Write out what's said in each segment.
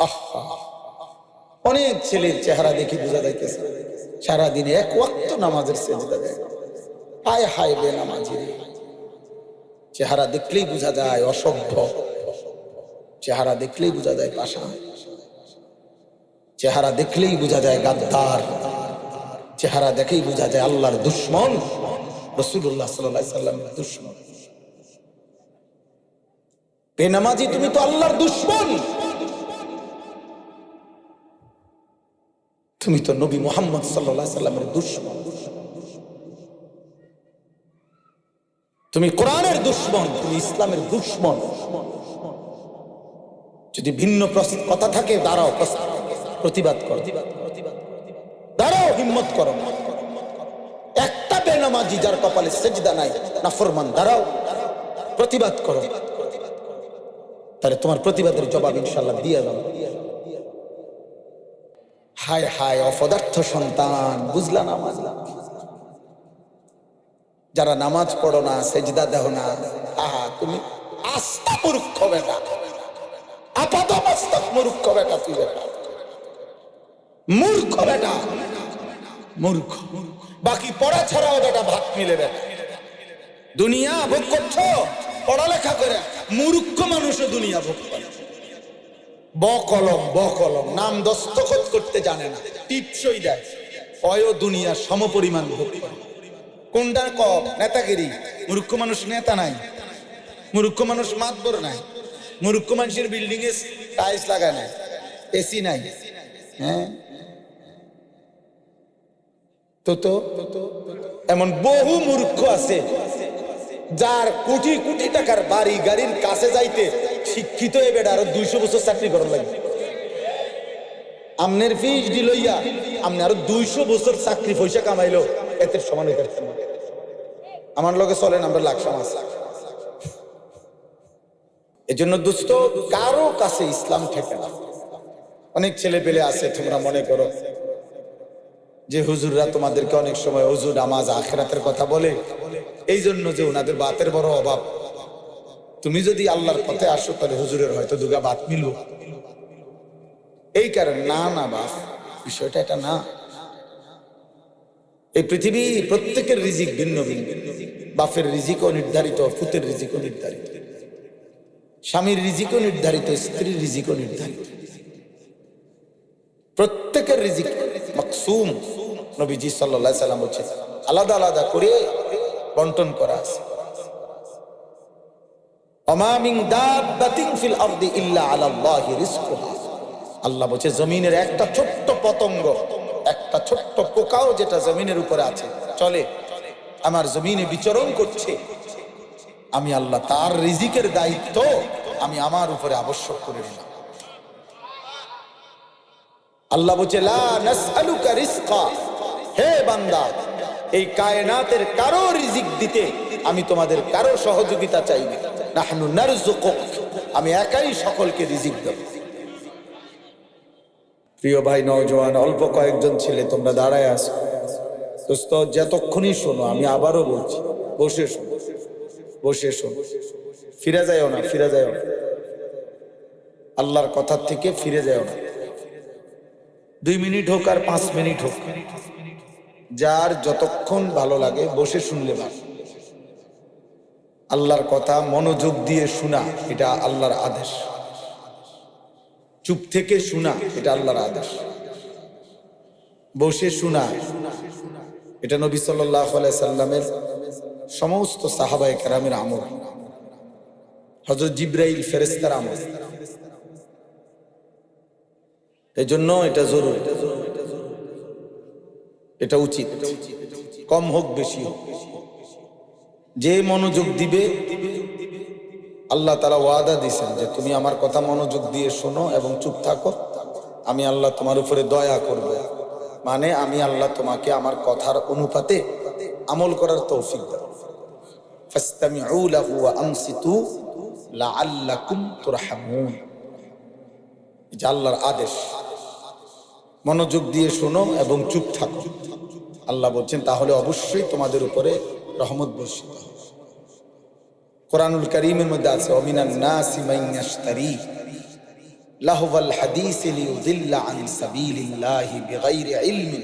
আহা, অনেক ছেলের চেহারা দেখে বোঝা যাইতেছে সারাদিনে এক ওয়াক্ত নামাজের সেজদা দেয়। হায় হায় বেনামাজি, চেহারা দেখলেই বোঝা যায় অসভ্য, চেহারা দেখলেই বোঝা যায় পাষাণ, চেহারা দেখলেই বোঝা যায় গাদ্দার, চেহারা দেখেই বোঝা যায় আল্লাহর দুশ্মন, রাসূলুল্লাহ সাল্লাল্লাহু আলাইহি সাল্লামের দুশ্মন। বেনামাজি, তুমি তো আল্লাহর দুশ্মন, তুমি তো নবী মুহাম্মদ সাল্লাল্লাহু আলাইহি সাল্লামের দুশ্মন, তুমি কোরআনের দুশ্মন, তুমি ইসলামের দুশ্মন। যদি ভিন্ন কথা থাকে দাঁড়াও, প্রতিবাদ করো, দাঁড়াও, হিম্মত করো। একটা বেনামাজি যার কপালে সেজদা নাই, নাফরমান, দাঁড়াও, প্রতিবাদ করো, তাহলে তোমার প্রতিবাদের জবাব ইনশাআল্লাহ দিয়ে দাও। হায় হায় অপদার্থ সন্তান, বুঝলা না মাজলা, যারা নামাজ পড়ো না, সেজদা দেও না, আহা তুমি আস্তা মূর্খ বেটা, আপাতমস্তক মূর্খ বেটা, তুই বেটা মূর্খ, বেটা মূর্খ। বাকি পড়া ছাড়াও বেটা ভাত মিলে বেটা, দুনিয়া ভোগ করছো পড়ালেখা করে, মূর্খ মানুষও দুনিয়া ভোগ করে। বকলম বকলম, নাম দস্তখত করতে জানে না, টিপসই দেয়, অয় দুনিয়া সমপরিমাণ ভোগ করে। কোনটা কম? নেতাগিরি। মূর্খ মানুষ নেতা নাই, মূর্খ মানুষ মাতবর নাই, মূর্খ মানুষের বিল্ডিং এ টাইলস লাগায় নাই, এসি নাই। হ্যাঁ, তো এমন বহু মূর্খ আছে যার কোটি কোটি টাকার বাড়ি গাড়ির কাছে যাইতে শিক্ষিত এ বেটা আরো 200 বছর চাকরি করার লাগে। আমনের পিএইচডি লইয়া আমনে আরো 200 বছর চাকরি পয়সা কামাইলো, এতে সমান হইতে পারতেন না। আমার লগে চলেন, আমরা লাখ সমাজ। এজন্য দোস্ত, কারো কাছে ইসলাম ঠেকে না। অনেক ছেলে পেলে আছে, তোমরা মনে করো যে হুজুররা তোমাদেরকে অনেক সময় হুজুর নামাজ আখিরাতের কথা বলে, এই জন্য যে ওনাদের বাতের বড় অভাব। তুমি যদি আল্লাহর পথে আসো তাহলে হুজুরের হয়তো দুগা বাত মিলব, এই কারণে। না না বাপ, বিষয়টা এটা না। এই পৃথিবী প্রত্যেকের রিজিক ভিন্ন ভিন্ন। বাপের রিজিকও নির্ধারিত, পুতের রিজিকও নির্ধারিত, স্বামীর রিজিকও নির্ধারিত, স্ত্রীর রিজিকও নির্ধারিত। প্রত্যেকের রিজিক মাকসুম। নবীজি সাল্লাল্লাহু আলাইহি সাল্লাম বলেছেন আলাদা আলাদা করে বন্টন করা আছে। ওমা মিন দাব্বাতিন ফিল আরদি ইল্লা আলাল্লাহি রিজকুহা। আল্লাহ বলেছে জমিনের একটা ছোট্ট পতঙ্গ, একটা ছোট্ট পোকাও যেটা জমিনের উপরে আছে, চলে, আমার জমিনে বিচরণ করছে, আমি আল্লাহ তার রিজিকের দায়িত্ব আমি আমার উপরে আবশ্যক করে নিলাম। আল্লাহ বলছে লা নাসআলুকা রিজকা, হে বান্দা, এই কায়নাতের কারো রিজিক দিতে আমি তোমাদের কারো সহযোগিতা চাই না। নাহনু নারযুকুক, আমি একাই সকলকে রিজিক দেব। প্রিয় ভাই নওজোয়ান, অল্প কয়েকজন ছেলে তোমরা দাঁড়ায় আছো, দোস্ত যতক্ষণই শোনো, আমি আবারও বলছি, বসে শোনো, বসে শোনো, ফিরে যাও না, ফিরে যাও না, আল্লাহর কথা থেকে ফিরে যাও না। 2 মিনিট হোক আর 5 মিনিট হোক, যার যতক্ষণ ভালো লাগে বসে শুনলে ভালো। আল্লাহর কথা মনোযোগ দিয়ে শোনা, এটা আল্লাহর আদেশ। চুপ থেকে শোনা, এটা আল্লাহর আদেশ। বসে শোনা, এটা নবী সাল্লাল্লাহু আলাইহি সাল্লামের সমস্ত সাহাবায়ে কেরামের আমল, হযরত জিবরাইল ফেরেশতার আমল। এজন্য এটা জরুরি, এটা উচিত, কম হোক বেশি হোক। যে মনোযোগ দিবে, আল্লাহ তাআলা ওয়াদা দিয়েছেন যে তুমি আমার কথা মনোযোগ দিয়ে শোনো এবং চুপ থাকো, আমি আল্লাহ তোমার উপরে দয়া করব। মানে আমি আল্লাহ তোমাকে আমার কথার অনুপাতে আমল করার তৌফিক দেব। ফাসতামিউ লাহু ওয়া আনসিতু লাআল্লাকুম তুরহামুন। এটা আল্লাহর আদেশ, মনোযোগ দিয়ে শোনো এবং চুপ থাকো। আল্লাহ বলছেন তাহলে অবশ্যই তোমাদের উপরে রহমত বর্ষিত হবে। কোরআনুল কারীমের মধ্যে আছে ওমিনান নাসি মান ইয়াশতারি লাহওয়াল হাদিস লিয়ুদিল্লা আন সাবিলিল্লাহি বিগাইরি ইলমিন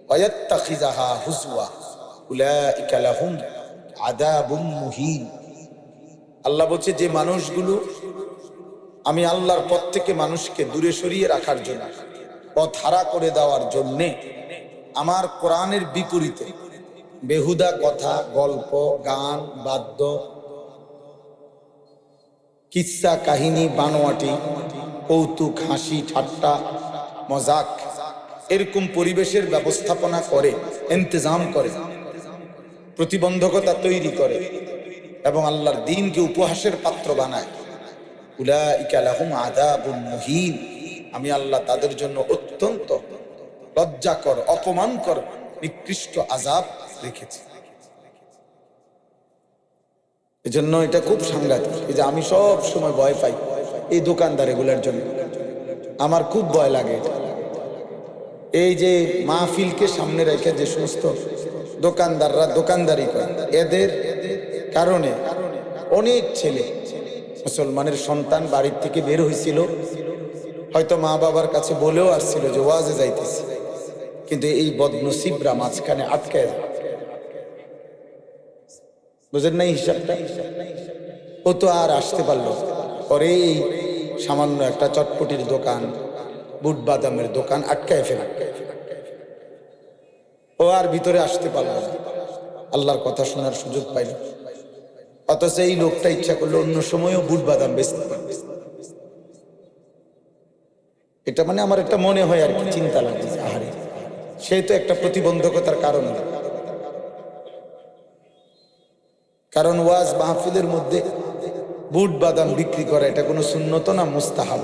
ওয়া ইয়াত্তাখিযাহা হুজওয়া উলাইকা লাহুম আযাবুম মুহিন। আল্লাহ বলছে, যে মানুষগুলো আমি আল্লাহর পথ থেকে মানুষকে দূরে সরিয়ে রাখার জন্য, পথ হারা করে দেওয়ার জন্যে আমার কোরআনের বিপরীতে বেহুদা কথা, গল্প, গান, বাদ্য, কিচ্ছা কাহিনী, বানোয়াটি, কৌতুক, হাসি ঠাট্টা, মজাক, এরকম পরিবেশের ব্যবস্থাপনা করে, ইন্তজাম করে, প্রতিবন্ধকতা তৈরি করে এবং আল্লাহর দ্বীনকে উপহাসের পাত্র বানায়, উলাইকা লাহুম আযাবুন মুহিন, আমি আল্লাহ তাদের জন্য অত্যন্ত লজ্জাকর, অপমানকর, নিকৃষ্ট আযাব রেখেছি। এজন্য এটা খুব সাংঘাতিক। এই যে আমি সব সময় ভয় পাই এই দোকানদার এগুলোর জন্য, আমার খুব ভয় লাগে। এই যে মাহফিলকে সামনে রেখে যে সমস্ত দোকানদাররা দোকানদারি করে, এদের কারণে অনেক ছেলে মুসলমানের সন্তান বাড়ির থেকে বের হয়েছিল, হয়তো মা বাবার কাছে বলেও আসছিল যে ওয়াজে যাইতেছি, কিন্তু এই বদনসিবরা মাঝখানে আটকায় যায়। বুঝেন নাই হিসাবটা? ও তো আর আসতে পারলো, পরে এই সামান্য একটা চটপটির দোকান, বুট বাদামের দোকান আটকায় ফেলে, ও আর ভিতরে আসতে পারলো না, আল্লাহর কথা শোনার সুযোগ পাইল। অথচ এই লোকটা ইচ্ছা করলো অন্য সময়ও বুট বাদাম বেচতে পারবে। এটা মানে আমার একটা মনে হয় আর কি, চিন্তা লাগে, আহারে সে তো একটা প্রতিবন্ধকতার কারণ। কারণ ওয়াজ মাহফিলের মধ্যে বুট বাদাম বিক্রি করা এটা কোনো সুন্নত না, মুস্তাহাব।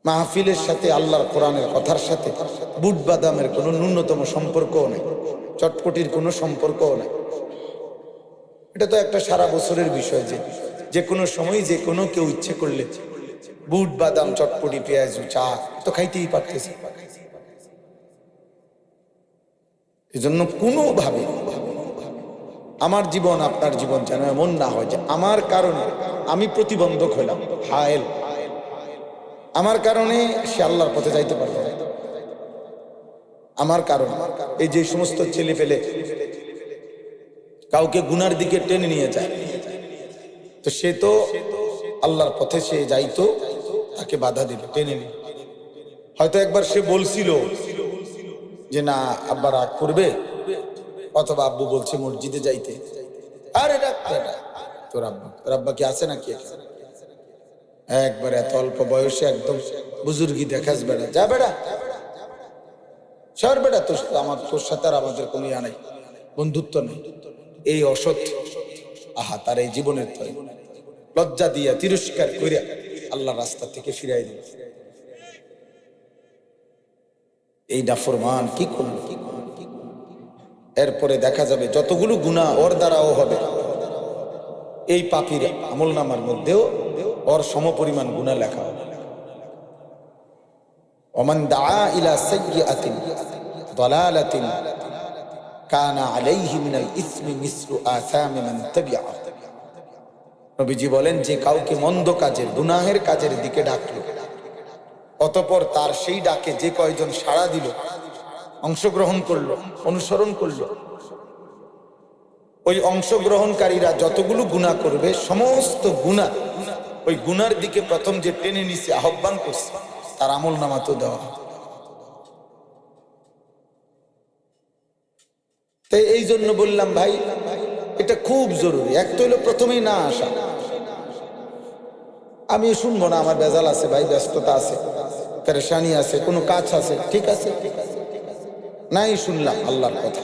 মাহফিলের সাথে আল্লাহর কোরআনের কথার সাথে বুট বাদামের কোনো ন্যূনতম সম্পর্কও নেই, চটপটির কোনো সম্পর্কও নেই। এটা তো একটা সারা বছরের বিষয়, যে কোনো সময় যে কোনো কেউ ইচ্ছে করলে বুট বাদাম, চটপটি, পেঁয়াজ, চা তো খাইতেই পারতেছে। এজন্য কোনোভাবে আমার জীবন, আপনার জীবন যেন এমন না হয় যে আমার কারণে আমি প্রতিবন্ধক হলাম, হায়েল, আমার কারণে সে আল্লাহর পথে যাইতে পারবে না। আমার কারণ এই যে সমস্ত ছেলে পেলে কাউকে গুনার দিকে টেনে নিয়ে যায়, তো সে তো আল্লাহর পথে সে যাইতো, তাকে বাধা দিল, টেনে নিল। হয়তো একবার সে বলছিল যে না আব্বা রাগ করবে, অথবা আব্বু বলছে মসজিদে যাইতে, আরে তোর আব্বা কি আছে নাকি? একবার এত অল্প বয়সে একদম বুজুর্গি দেখাস, বেড়া যা, বেড়া সর, বেড়া তোর সাথে আর আমাদের কোনো ইয়া নাই, বন্ধুত্ব নেই। এই অসৎ, আহা তার এই জীবনের তরে লজ্জা দিয়া তিরস্কার করিয়া আল্লাহ রাস্তা থেকে ফিরাই দিল। এই নাফরমান কি করল? এরপরে দেখা যাবে যতগুলো গুনাহ ওর দ্বারাও হবে, এই পাপীর আমলনামার মধ্যেও ওর সমপরিমাণ গুনাহ লেখা হবে। ওমান দাআ ইলা সাইয়্যাতিন দালালাতিন কানা আলাইহি মিনাল ইসমি মিসলু আসামি মান তাবিআ। নবীজি বলেন, যে কাউকে মন্দ কাজের, গুনাহের কাজের দিকে ডাকলো, অতঃপর তার সেই ডাকে যে কয়জন সাড়া দিল, অংশগ্রহণ করলো, অনুসরণ করলো, ওই অংশগ্রহণকারীরা যতগুলো গুনাহ করবে সমস্ত গুনাহ, ওই গুনার দিকে প্রথম যে টেনে নিছে, আহ্বান করছে, তার আমলনামা তো দেওয়া। তাই এই জন্য বললাম ভাই, এটা খুব জরুরি। এক তো হলো প্রথমেই না আসা, আমি শুনবো না, আমার বেজাল আছে ভাই, ব্যস্ততা আছে, পেরেশানি আছে, কোনো কাজ আছে, ঠিক আছে, নাই শুনলাম আল্লাহর কথা,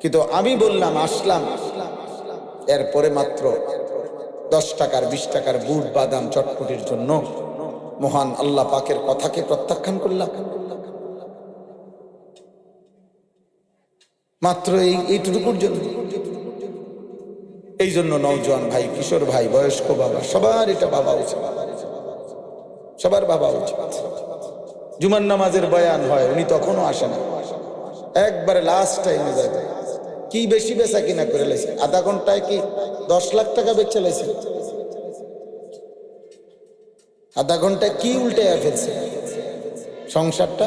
কিন্তু আমি বললাম, আসলাম, এরপরে মাত্র 10 টাকার 20 টাকার বুট বাদাম চটপটির জন্য মহান আল্লাহ পাকের কথাকে প্রত্যাখ্যান করলাম। মাত্র এইটুকুর জন্য। এই জন্য নওজোয়ান ভাই, কিশোর ভাই, বয়স্ক বাবা, সবার এটা ভাবা উচিত, সবার ভাবা উচিত। জুমার নামাজের বয়ান হয়, উনি তখনও আসে না, একবারে লাস্ট টাইমে যায়। কি বেশি বেচা কিনা করে লাইছে, আধা ঘন্টায় কি 10 লাখ টাকা বেচে লাইছে? আধা ঘন্টা কি উল্টে ফেলছে সংসারটা?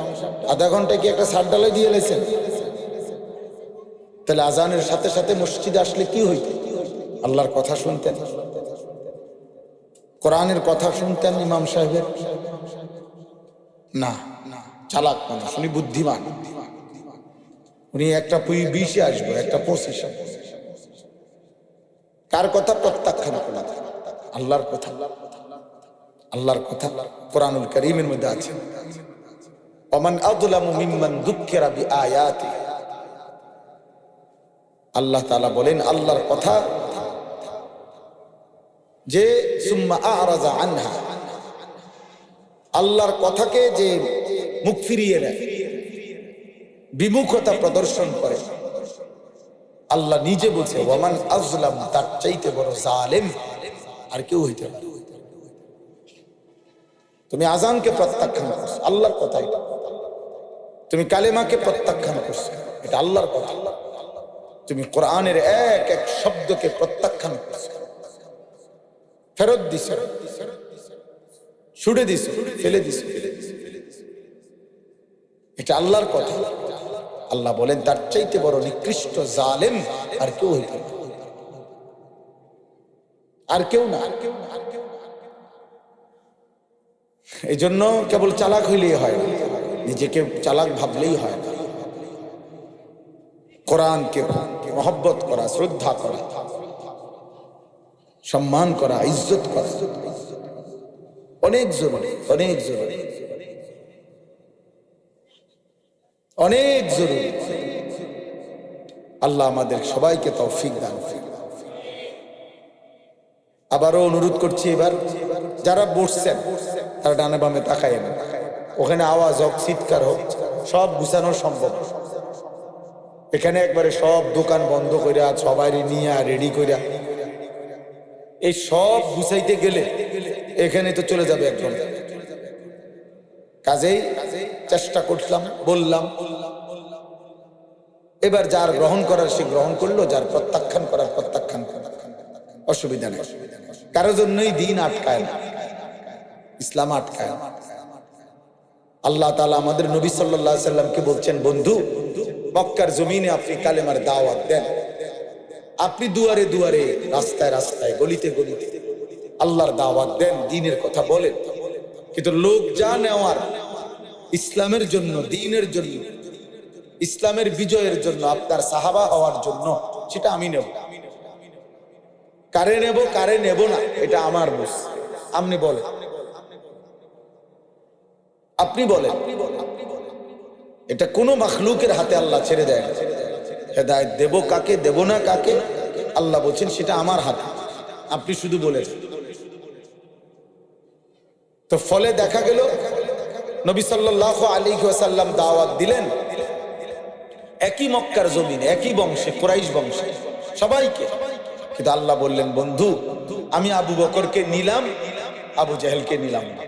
আধা ঘন্টায় কি একটা সার ডালে দিয়ে লেছেন? তাহলে আজানের সাথে সাথে মসজিদে আসলে কি হইত? আল্লাহর কথা শুনতেন, কোরআনের কথা শুনতেন ইমাম সাহেবের? না, চালাক মানুষ, উনি বুদ্ধিমান। উনি একটা 20-এ আসবো, একটা 25-এ। কার কথা প্রত্যাখ্যান করা? আল্লাহর কথা। আল্লাহর কথা কোরআনুল কারীমের মধ্যে আছে, ওমান আযলামু মিম্মান যুক্কিরা বিআয়াতি। আল্লাহ তাআলা বলেন আল্লাহর কথা যে সুম্মা আ'রাযা আনহা, আল্লাহর কথাকে যে মুখ ফিরিয়ে নেয়, বিমুখতা প্রদর্শন করে, আল্লাহ নিজে বলছে ওয়ামান আযলাম, তার চাইতে বড় জালেম আর কেউ হইতে পারে? তুমি আজানকে প্রত্যাখ্যান করছো, আল্লাহর কথা এটা। তুমি কালেমাকে প্রত্যাখ্যান করছো, এটা আল্লাহর কথা। তুমি কোরআনের এক এক শব্দকে প্রত্যাখ্যান করছো, ফেরত দিছো, ছুড়ে দিছো, ফেলে দিছো। এটা আল্লাহর কথা। আল্লাহ বলেন তার চাইতে বড় নিকৃষ্ট জালেম আর কেউ হইতে পারে? আর কেউ না। এই জন্য কেবল চালাক হইলেই হয় না, নিজেকে চালাক ভাবলেই হয় না। কোরআনকে মহব্বত করা, শ্রদ্ধা করা, সম্মান করা, ইজ্জত করা অনেক জরুরি, অনেক জরুরি, অনেক জরুরি। আল্লাহ আমাদের সবাইকে তৌফিক দান করুন। আবারও অনুরোধ করছি, এবার যারা বসছেন তারা ডানে বামে তাকায় না। ওখানে আওয়াজ হোক, চিৎকার হোক, সব গুছানো সম্ভব। এখানে একবারে সব দোকান বন্ধ কইরা সবাই নিয়ে রেডি কইরা এই সব গুছাইতে গেলে এখানে তো চলে যাবে 1 ঘন্টা। কাজেই চেষ্টা করলাম, বললাম, এবার যার গ্রহণ করার সে গ্রহণ করলো, যার প্রত্যাখ্যান করার প্রত্যাখ্যান করল, অসুবিধা নেই। কারোর জন্যই দিন আটকায় না, ইসলাম আটকায় না। আল্লাহ তাআলা আমাদের নবী সাল্লাল্লাহু আলাইহি সাল্লামকে বলছেন, বন্ধু মক্কার জমিনে আপনি কালেমার দাওয়াত দেন, আপনি দুয়ারে দুয়ারে, রাস্তায় রাস্তায়, গলিতে গলিতে আল্লাহর দাওয়াত দেন, দ্বীনের কথা বলেন। কিন্তু লোক যা নেওয়ার ইসলামের জন্য, দ্বীনের জন্য, ইসলামের বিজয়ের জন্য, আপনার সাহাবা হওয়ার জন্য, সেটা আমি নেব। কারে নেব কারে নেব না এটা আমার বুঝ। আপনি বলেন, আপনি বলেন। এটা কোনো মাখলুকের হাতে আল্লাহ ছেড়ে দেয় না। হেদায়েত দেব কাকে, দেব না কাকে, আল্লাহ বলছেন সেটা আমার হাতে, আপনি শুধু বলেন। তো ফলে দেখা গেল নবী সাল্লাল্লাহু আলাইহি ওয়াসাল্লাম দাওয়াত দিলেন একই মক্কার জমিনে, একই বংশে, কুরাইশ বংশে সবাইকে। কিন্তু আল্লাহ বললেন, বন্ধু আমি আবু বকরকে নিলাম, আবু জেহেলকে নিলাম না।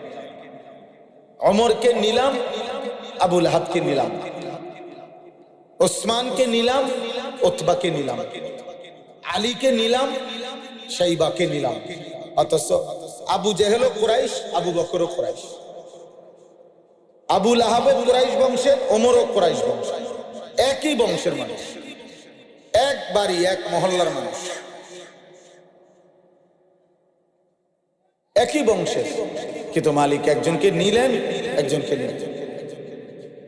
ওমরকে নিলাম, আবু লাহাবকে নিলাম না। ওসমানকে নিলাম, উতবাকে নিলাম, আলীকে নিলাম, শাইবাকে নিলাম। অথচ আবু জেহেলও কুরাইশ, আবু বকরও কুরাইশ, আবু লাহাবও কুরাইশ বংশের, ওমরও কুরাইশ বংশের, একই বংশের মানুষ, এক বাড়ি, এক মহল্লার মানুষ, একই বংশের। কিন্তু মালিক একজনকে নিলেন, একজনকে নিলেন।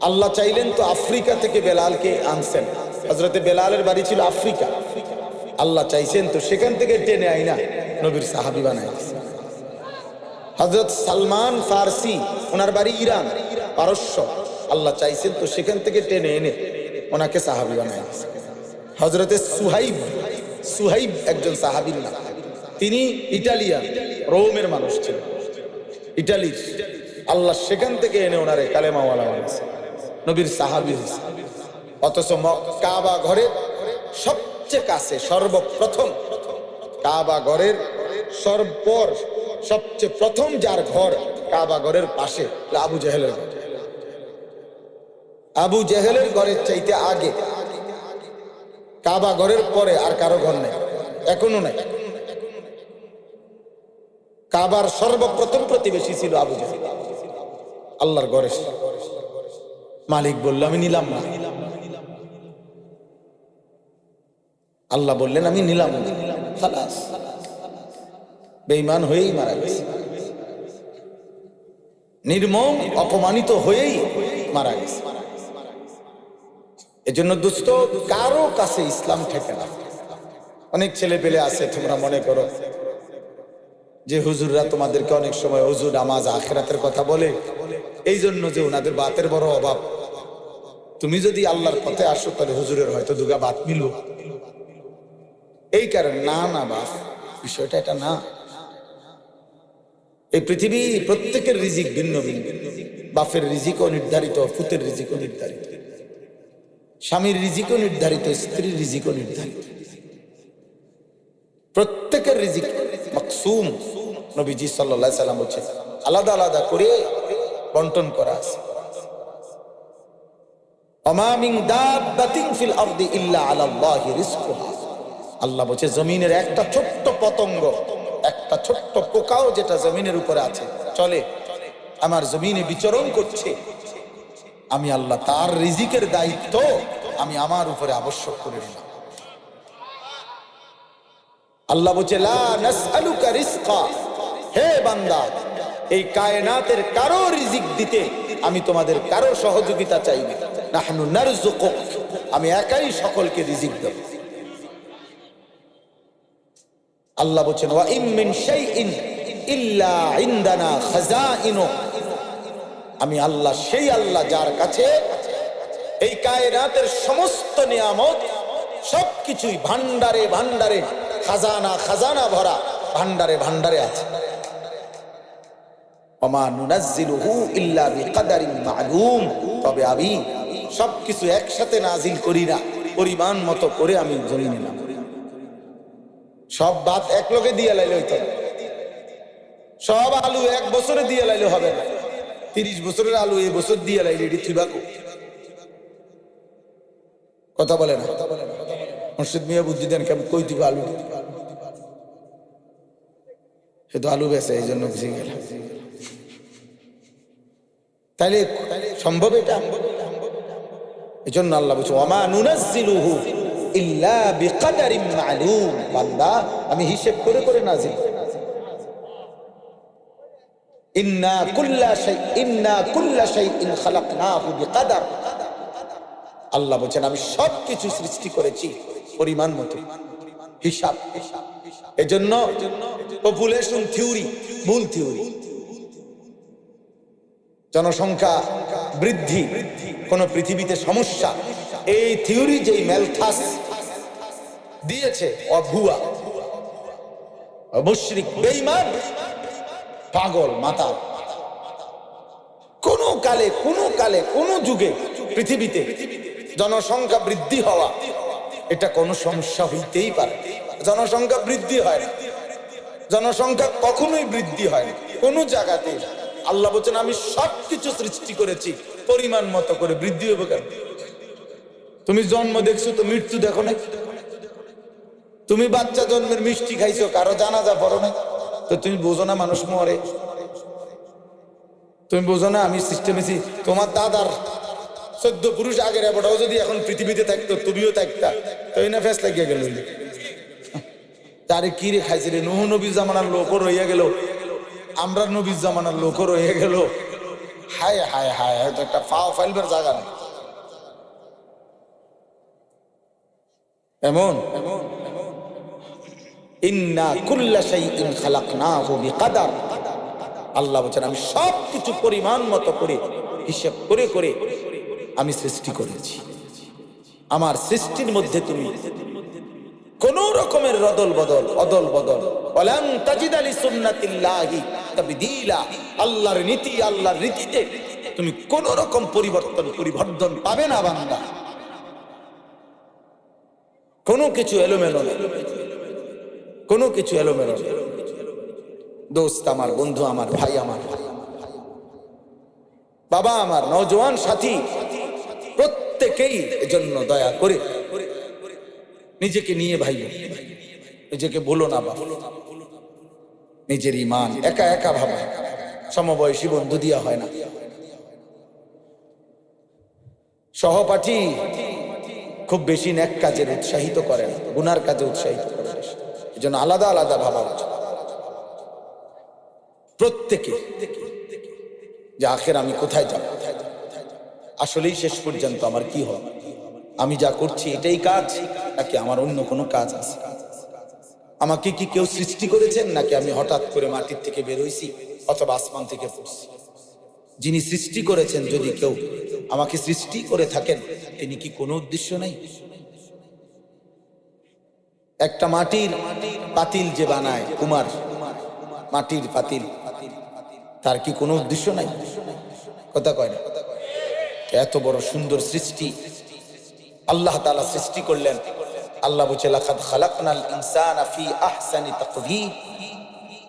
আল্লাহ চাইলেন তো আফ্রিকা থেকে বেলালকে আনছেন। হযরতে বেলালের বাড়ি ছিল আফ্রিকা। আল্লাহ চাইছেন তো সেখান থেকে টেনে আইনা নবীর সাহাবী বানাই দিয়েছেন। হযরত সালমান ফারসি, ওনার বাড়ি ইরান, পারস্য। আল্লাহ চাইছেন তো সেখান থেকে টেনে এনে ওনাকে সাহাবী বানাই দিয়েছেন। হযরতে সুহাইব একজন সাহাবীর নাম। তিনি ইটালিয়ান, রোমের মানুষ ছিলেন, ইটালির। আল্লাহ সেখান থেকে এনে ওনারে কালেমাওয়ালা বানাইছেন, নবীর সাহাবী হয়েছে। অথচ কাবা ঘরের সবচেয়ে কাছে, সর্বপ্রথম কাবা ঘরের সবচেয়ে প্রথম যার ঘর কাবা ঘরের পাশে আবু জেহেলের ঘর। আবু জেহেলের ঘরের চাইতে আগে, কাবা ঘরের পরে আর কারো ঘর নেই, এখনো নাই। কাবার সর্বপ্রথম প্রতিবেশী ছিল আবু জাহেল, আল্লাহর ঘরে। মালিক বলল আমি নিলাম না, আল্লাহ বললেন আমি নিলাম না, খালাস, বেঈমান হয়েই মারা গেছে, নির্মম অপমানিত হয়েই মারা গেছে। এজন্য দোস্ত, কারো কাছে ইসলাম ঠেকে না। অনেক ছেলে পেলে আছে, তোমরা মনে করো যে হুজুররা তোমাদেরকে অনেক সময় হুজুর নামাজ আখিরাতের কথা বলে, এই জন্য যে ওনাদের বাতের বড় অভাব। তুমি যদি আল্লাহর পথে আসো তাহলে হুজুরের হয়তো দুগা বাত মিলব, এই কারণে। না না বাপ, বিষয়টা এটা না। এই পৃথিবী প্রত্যেকের রিজিক ভিন্ন ভিন্ন। বাপের রিজিকও নির্ধারিত, পুতের রিজিকও নির্ধারিত, স্বামীর রিজিকও নির্ধারিত, স্ত্রীর রিজিকও নির্ধারিত। প্রত্যেকের রিজিক মাকসুম। নবীজি সাল্লাল্লাহু আলাইহি সাল্লাম বলেছেন আলাদা আলাদা করে বন্টন করা আছে। ওমা মিন দাব্বাতিন ফিল আরদি ইল্লা আলাল্লাহি রিজকুহা। আল্লাহ বলছে জমিনের একটা ছোট্ট পতঙ্গ, একটা ছোট্ট পোকাও যেটা জমিনের উপরে আছে, চলে, আমার জমিনে বিচরণ করছে, আমি আল্লাহ তার রিজিকের দায়িত্ব আমি আমার উপরে আবশ্যক করে নিলাম। আল্লাহ বলছে লা নাসআলুকা রিজকা, হে বান্দা, এই কায়নাতের কারো রিজিক দিতে আমি তোমাদের কারো সহযোগিতা চাই না। নাহনু নারযুকুক, আমি একাই সকলকে রিজিক দেব। আল্লাহ বলছেন ওয়া ইম মিন শাইইন ইল্লা ইনদানা খাযাইনু, আমি আল্লাহ সেই আল্লাহ যার কাছে এই কায়নাতের সমস্ত নিয়ামত সবকিছুই ভান্ডারে ভান্ডারে, খাজানা খাজানা ভরা, ভান্ডারে ভান্ডারে আছে। ওমা নুনাজ্জিলুহু ইল্লা বিকাদারিন মা'লুম, তবে আমি সবকিছু একসাথে নাজিল করি না, পরিমাণ মতো করে আমি জমিনে নাম। সব ভাত এক লগে দিয়ে লাইলে হইতো না, সব আলু এক বছরে দিয়ে লাইলে হবে না। 30 বছরের আলু এই বছর দিয়ে লাইলে এটি থিবাকো, কথা বলে না। মুর্শিদ মিয়া বুদ্ধি দেন কেমন, কই দিবা আলু, সে তো আলু বেছে, এই জন্য বুঝে গেল। তাইলে সম্ভব এটা? এই জন্য আল্লাহ বলছে ওমা নুনাজ্জিলুহু ইল্লা বিকাদারিন মা'লুম, বান্দা আমি হিসাব করে করে নাজিল। ইন্না কুল্লা শাইইন খালাকনাহু বিকাদার, আল্লাহ বলেন আমি সবকিছু সৃষ্টি করেছি পরিমাণ মতো, হিসাব। এজন্য পপুলেশন থিওরি মূল থিওরি। জনসংখ্যা বৃদ্ধি কোন পৃথিবীতে সমস্যা, এই থিওরি যেই ম্যালথাস দিয়েছে অভুয়া, মুশরিক, বেঈমান, পাগল মাতা। কোন কালে কোন যুগে পৃথিবীতে জনসংখ্যা বৃদ্ধি হওয়া এটা কোনো সমস্যা হইতেই পারে। জনসংখ্যা বৃদ্ধি হয় না, জনসংখ্যা কখনোই বৃদ্ধি হয় না কোন জায়গাতে। আল্লাহ বলছেন আমি সবকিছু সৃষ্টি করেছি পরিমাণ মতো করে, বৃদ্ধি হবে কেন? তুমি জন্ম দেখছো তো মৃত্যু দেখো না? তুমি বাচ্চা জন্মের মিষ্টি খাইছো, কারো জানাজা পড়ো না, তো তুমি বোঝো না মানুষ মরে? তুমি বোঝো না আমি সিস্টেমেছি? তোমার দাদার 14 পুরুষ আগের এবটাও যদি এখন পৃথিবীতে থাকতো, তুমিও থাকতা, তো এই না ফেস লাগিয়ে গেল। তারে কি রে খাইছে রে? নূহ নবীর জামানার লোকও রইয়া গেল, আমরা নবীর জামানার লোকও রইয়া গেল। হায় হায় হায়, হয়তো একটা ফাও ফাইলবার জায়গা নেই। এমন ইন্না কুল্লা শাইইন খালাকনাহু বিকাদার, আল্লাহ বলেন আমি সবকিছু পরিমাণ মতো করে হিসাব করে করে আমি সৃষ্টি করেছি। আমার সৃষ্টির মধ্যে তুমি কোন রকমের অদল বদল ওয়ালান তাজিদা লিসুন্নাতিল্লাহি তাবদীলা, আল্লাহর নীতি, আল্লাহর রীতিতে তুমি কোন রকম পরিবর্তন পাবে না বান্দা। কোনো কিছু এলোমেলো না, কোনো কিছু এলোমেলো না। দোস্ত আমার, বন্ধু আমার, ভাই আমার, বাবা আমার, নওজোয়ান সাথী, প্রত্যেকেই এজন্য দয়া করে নিজেকে নিয়ে ভাই, নিজেকে বলো না বাবা, নিজের ইমান একা একা ভাবা, সমবয়সী বন্ধু দিয়া হয় না, সহপাঠী খুব বেশি নেক কাজের উৎসাহিত করে না, গুনার কাজে উৎসাহিত করে। এই জন্য আলাদা আলাদা ভাবা উচিত প্রত্যেকে, যে আখের আমি কোথায় যাব, আসলেই শেষ পর্যন্ত আমার কি হবে, আমি যা করছি এটাই কাজ নাকি আমার অন্য কোনো কাজ আছে, আমাকে কি কেউ সৃষ্টি করেছেন নাকি আমি হঠাৎ করে মাটির থেকে বের হইছি অথবা আসমান থেকে পড়ছি। যিনি সৃষ্টি করেছেন, যদি কেউ আমাকে সৃষ্টি করে থাকেন, তিনি কি কোনো উদ্দেশ্য নাই? একটা মাটির পাতিল যে বানায় কুমার, মাটির পাতিল, তার কি কোনো উদ্দেশ্য নাই? কথা কয় না? এত বড় সুন্দর সৃষ্টি আল্লাহ তাআলা সৃষ্টি করলেন। আল্লাহ বলছে লাকাদ খালাকনাল ইনসানা ফি আহসানি তাকওয়িম।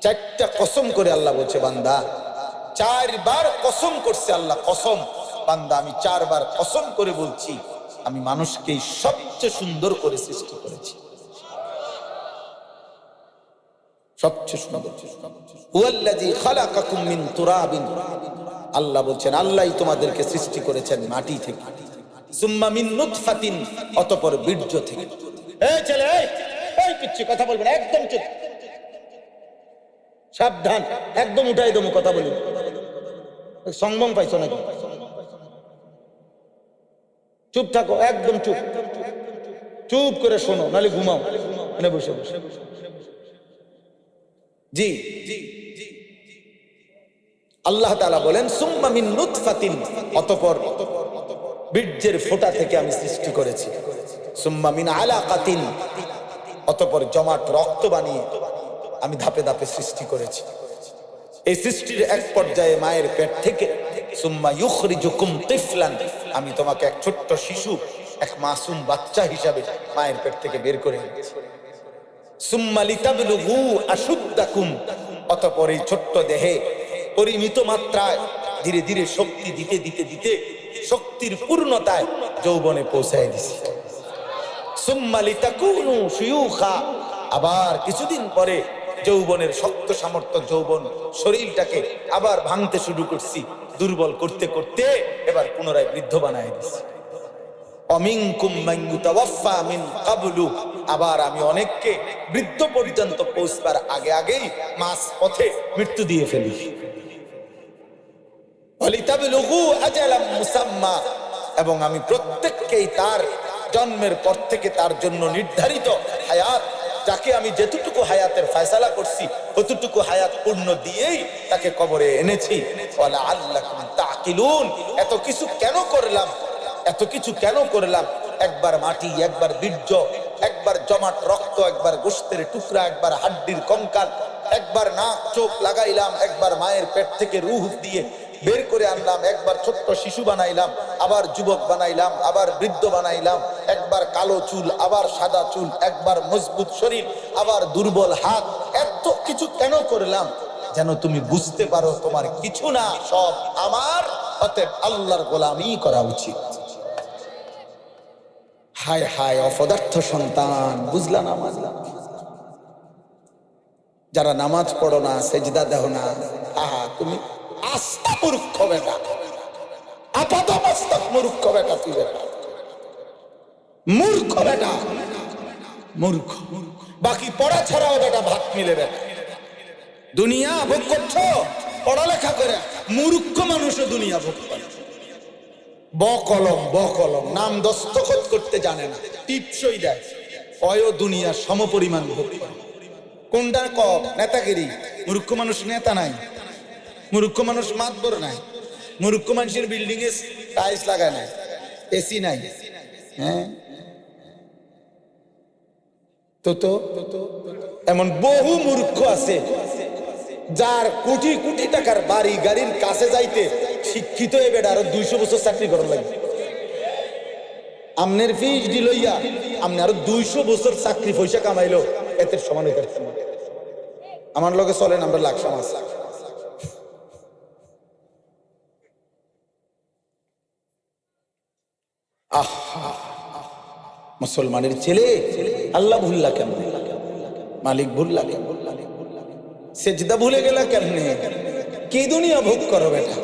চারটা কসম করে আল্লাহ বলছে, বান্দা, চারবার কসম করছে আল্লাহ, কসম, বান্দা আমি চারবার কসম করে বলছি, আমি মানুষকে সবচেয়ে সুন্দর করে সৃষ্টি করেছি, সবচেয়ে সুন্দর। হুয়াল্লাযী খালাকাকুম মিন তুরাবিন, আল্লাহ বলছেন আল্লাহই তোমাদেরকে সৃষ্টি করেছেন মাটি থেকে, সুম্মা মিন নুতফাতিন, অতঃপর বীর্য থেকে। এই ছেলে, এই কিচ্ছু কথা বলবেন, একদম চুপ, সাবধান, একদম উঠাই দেবো কথা বলি, সংযম পাইছো নাকি? চুপ থাকো, একদম চুপ, চুপ করে শোনো, নাহলে ঘুমাও এনে বসে বসে। জি জি জি, আল্লাহ তাআলা বলেন সুম্মা মিন নুতফাতিন, অতঃপর বীর্যের ফোঁটা থেকে আমি সৃষ্টি করেছি, সুম্মা মিন আলাকাতিন, অতঃপর জমাট রক্ত বানিয়ে আমি ধাপে ধাপে সৃষ্টি করেছি। এই সৃষ্টির এক পর্যায়ে মায়ের পেট থেকে সুম্মা ইউখরিজুকুম তিফলান, আমি তোমাকে এক ছোট্ট শিশু, এক মাসুম বাচ্চা হিসাবে মায়ের পেট থেকে বের করে এনেছি। সুম্মা লিতাবলুগু আশুদ্দাকুম, অতঃপর এই ছোট্ট দেহে পরিমিত মাত্রায় ধীরে ধীরে শক্তি দিতে দিতে দিতে শক্তির পূর্ণতায় যৌবনে পৌঁছায় দিছি। সুম্মা লিতাকুনু শুয়ুখা, আবার কিছুদিন পরে যৌবনের শক্ত সামর্থ্য, যৌবন শরীরটাকে আবার ভাঙতে শুরু করছি, দুর্বল করতে করতে এবার পুনরায় বৃদ্ধ বানায় দিছি। অমিনকুম মান ইউতাওয়াফা মিন ক্বাবলু, আবার আমি অনেককে বৃদ্ধ পর্যন্ত পৌঁছবার আগে আগেই মাঝ পথে মৃত্যু দিয়ে ফেলি। ওয়ালিতাবলুগু আজালাম মুসাম্মা, এবং আমি প্রত্যেককেই তার জন্মের পর থেকে তার জন্য নির্ধারিত হায়াত, যাকে আমি যেতটুকু হায়াতের ফয়সালা করছি ততটুকু হায়াত পূর্ণ দিয়েই তাকে কবরে এনেছি। ওয়ালা আল্লাকুম তাকিলুন, এত কিছু কেন করলাম, এত কিছু কেন করলাম? একবার মাটি, একবার বীর্য, একবার জমাট রক্ত, একবার গোশতের টুকরা, একবার হাড্ডির কঙ্কাল, একবার নাক চোখ লাগাইলাম, একবার মায়ের পেট থেকে রূহ দিয়ে বের করে আনলাম, একবার ছোট্ট শিশু বানাইলাম, আবার যুবক বানাইলাম, আবার বৃদ্ধ বানাইলাম, একবার কালো চুল, আবার সাদা চুল, একবার মজবুত শরীর, আবার দুর্বল হাত। এত কিছু কেন করলাম? যেন তুমি বুঝতে পারো তোমার কিছু না, সব আমার, অতএব আল্লাহর গোলামি করা উচিত। হায় হায় অপদার্থ সন্তান, বুঝলা না? যারা নামাজ পড়ো না, সেজদা দেও না, আহা তুমি আস্তা মূর্খ বেটা, আপাতমস্তক মূর্খ বেটা, তুই বেটা মূর্খ, বেটা মূর্খ। বাকি পড়া ছাড়াও বেটা ভাত মিলে বেটা, দুনিয়া ভোগ করছো পড়ালেখা করে, মূর্খ মানুষও দুনিয়া ভোগ করে। বকলম বকলম, নাম দস্তখত করতে জানে না, টিপসই দেয়, অয় দুনিয়া সমপরিমাণ ভোগ করে। কোনটা কম? নেতাগিরি। মূর্খ মানুষ নেতা নাই, মূর্খ মানুষ মাতবর নাই, মূর্খ মানুষের বিল্ডিং এ টাইলস লাগায় নাই, এসি নাই। হ্যাঁ, তো এমন বহু মূর্খ আছে যার কোটি কোটি টাকার বাড়ি গাড়ির কাছে যাইতে শিক্ষিত হয়ে বেটা আরো 200 বছর চাকরি করার লাগে। আমনের পিএইচডি লইয়া আমনে আরো 200 বছর চাকরি পয়সা কামাইলো, এতে সমান হইতে পারতেন না। আমার লগে চলেন, আমরা লাখ সমাজ। আহা, মুসলমানের ছেলে আল্লাহ ভুল্লা কেন, মালিক ভুল্লা কেন? সেজদা ভুলে গেলা কেমনে? কি দুনিয়া ভোগ করো বেটা?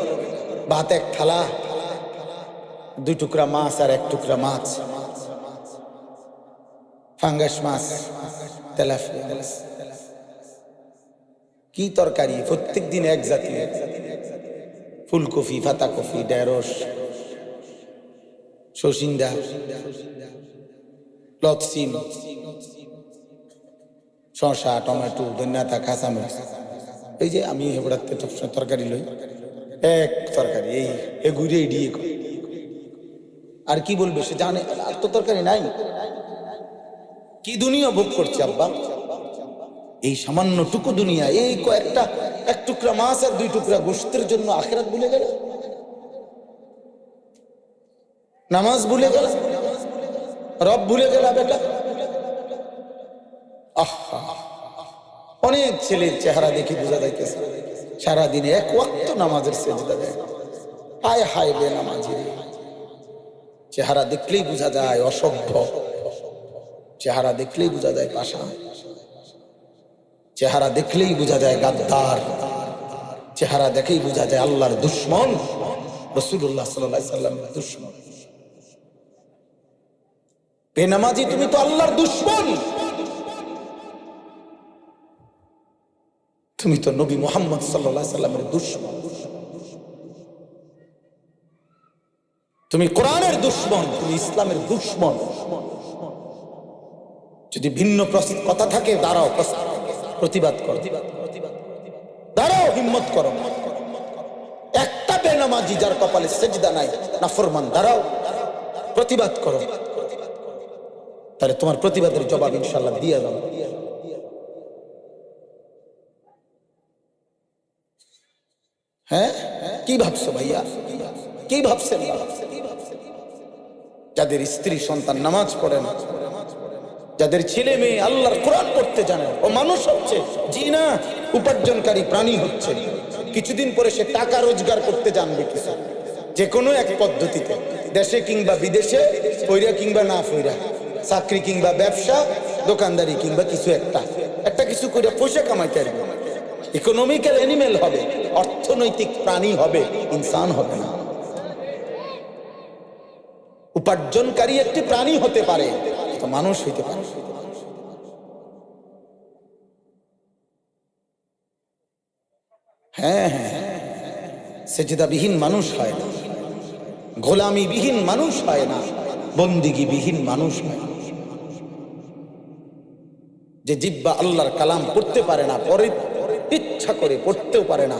ভাত এক থালা, 2 টুকরা মাছ আর 1 টুকরা মাছ, ফাঙ্গাস মাছ, তেলাপিয়া মাছ। কি তরকারি? প্রত্যেক দিন এক জাতীয়, ফুলকপি, পাতাকপি, ঢেঁড়স, সসিন্দা, লতসিম, শসা, টমেটো, ধনিয়া, কাঁচামরিচ। এই যে আমি হেবড়াতে তরকারি লই, এক তরকারি এই ঘুরে দিয়ে আর কি বলবে সে? জানে আর তো তরকারি নাই। কি দুনিয়া ভোগ করছে আব্বা? এই সামান্যটুকু দুনিয়া, এই কয়েকটা 1 টুকরা মাছ আর 2 টুকরা গোশতের জন্য আখিরাত ভুলে গেল, নামাজ ভুলে গেল, রব ভুলে গেল বেটা। আহা, অনেক ছেলের চেহারা দেখি বোঝা যাইতেছে সারাদিনে 1 ওয়াক্ত নামাজের সেজদা দেয়। হায় হায় বেনামাজি, চেহারা দেখলেই বোঝা যায় অসভ্য, চেহারা দেখলেই বোঝা যায় পাষাণ, চেহারা দেখলেই বোঝা যায় গাদ্দার, চেহারা দেখেই বোঝা যায় আল্লাহর দুশ্মন, রাসূলুল্লাহ সাল্লাল্লাহু আলাইহি ওয়াসাল্লামের দুশ্মন। বেনামাজি, তুমি তো আল্লাহর দুশ্মন, তুমি তো নবী মুহাম্মদ সাল্লাল্লাহু আলাইহি ওয়াসাল্লামের দুশ্মন, তুমি কোরআনের দুশ্মন, তুমি ইসলামের দুশ্মন। যদি ভিন্ন কথা থাকে দাঁড়াও, প্রতিবাদ করো, দাঁড়াও, হিম্মত করো। একটা বেনামাজি যার কপালে সেজদা নাই, নাফরমান, দাঁড়াও, প্রতিবাদ করো, তাহলে তোমার প্রতিবাদের জবাব ইনশাআল্লাহ দিয়ে দাও। হ্যাঁ, কি ভাবছো ভাইয়া? কি ভাবছেন? যাদের স্ত্রী সন্তান নামাজ পড়ে না, যাদের ছেলে মেয়ে আল্লাহর কোরআন পড়তে জানে, ও মানুষ হচ্ছে? জি না, উপার্জনকারী প্রাণী হচ্ছে। কিছুদিন পরে সে টাকা রোজগার করতে জানবে কিছু, যে কোনো এক পদ্ধতিতে, দেশে কিংবা বিদেশে, ফইরা কিংবা না ফইরা, চাকরি কিংবা ব্যবসা, দোকানদারি কিংবা কিছু একটা কিছু করে পয়সা কামাইতে পারবে। ইকোনমিক্যাল অ্যানিমেল হবে, অর্থনৈতিক প্রাণী হবে, ইনসান হবে না। উপার্জনকারী একটি প্রাণী হতে পারে, মানুষ হইতে পারে। হ্যাঁ হ্যাঁ, সেজদাবিহীন মানুষ হয় না, গোলামিবিহীন মানুষ হয় না, বন্দিগিবিহীন মানুষ হয় না। যে জিহ্বা আল্লাহর কালাম পড়তে পারে না, পরে ইচ্ছা করে পড়তেও পারে না,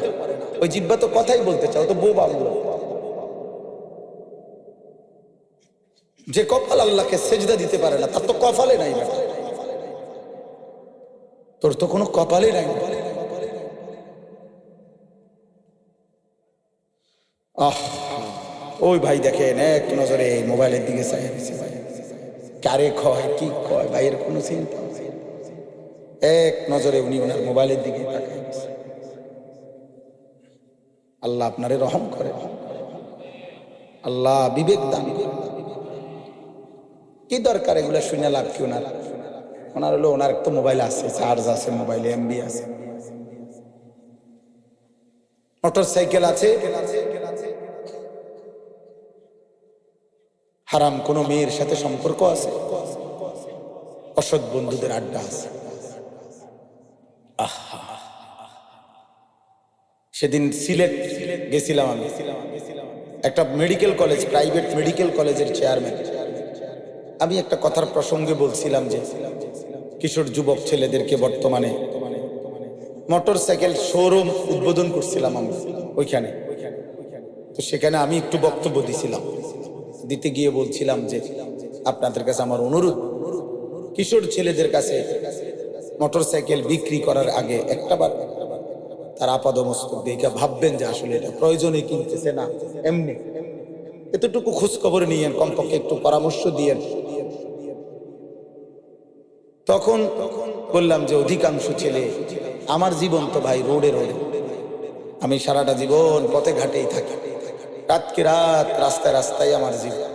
ওই জিহ্বা তো কথাই বলতে চাও তো বোবা বলো। যে কপাল আল্লাহকে সেজদা দিতে পারে না, তার তো কপালে নাই, তোর তো কোনো কপালে নাই। ওই ভাই দেখেন এক নজরে মোবাইলের দিকে চাই, কারে কয় কি কয় ভাইয়ের কোনো চিন্তা, এক নজরে উনি ওনার মোবাইলের দিকে তাকায়। আল্লাহ আপনারে রহম করে, আল্লাহ বিবেক দান। কি দরকার এগুলা শুনে লাভ কি? ওনার হলো ওনার তো মোবাইল আছে, চার্জ আছে, মোবাইলে এমবি আছে, মোটর সাইকেল আছে, হারাম কোনো মেয়ের সাথে সম্পর্ক আছে, অসৎ বন্ধুদের আড্ডা আছে। সেদিন সিলেট গেছিলাম আমি, একটা মেডিকেল কলেজ, প্রাইভেট মেডিকেল কলেজের চেয়ারম্যান। আমি একটা কথার প্রসঙ্গে বলছিলাম যে কিশোর যুবক ছেলেদেরকে বর্তমানে মোটর সাইকেল শোরুম উদ্বোধন করছিলাম আমি ওইখানে। তো সেখানে আমি একটু বক্তব্য দিতে গিয়ে বলছিলাম যে আপনাদের কাছে আমার অনুরোধ, কিশোর ছেলেদের কাছে মোটর সাইকেল বিক্রি করার আগে একটাবার তার আপাদমস্তক দেখে ভাববেন যে আসলে এটা প্রয়োজনে কিনতেছে না এমনি, এতটুকু খোঁজ খবর নিয়েন, কমপক্ষে একটু পরামর্শ দিয়েন। তখন বললাম যে অধিকাংশ ছেলে, আমার জীবন তো ভাই রোডে, আমি সারাটা জীবন পথে ঘাটেই থাকি, রাতকে রাত রাস্তায় রাস্তায় আমার জীবন।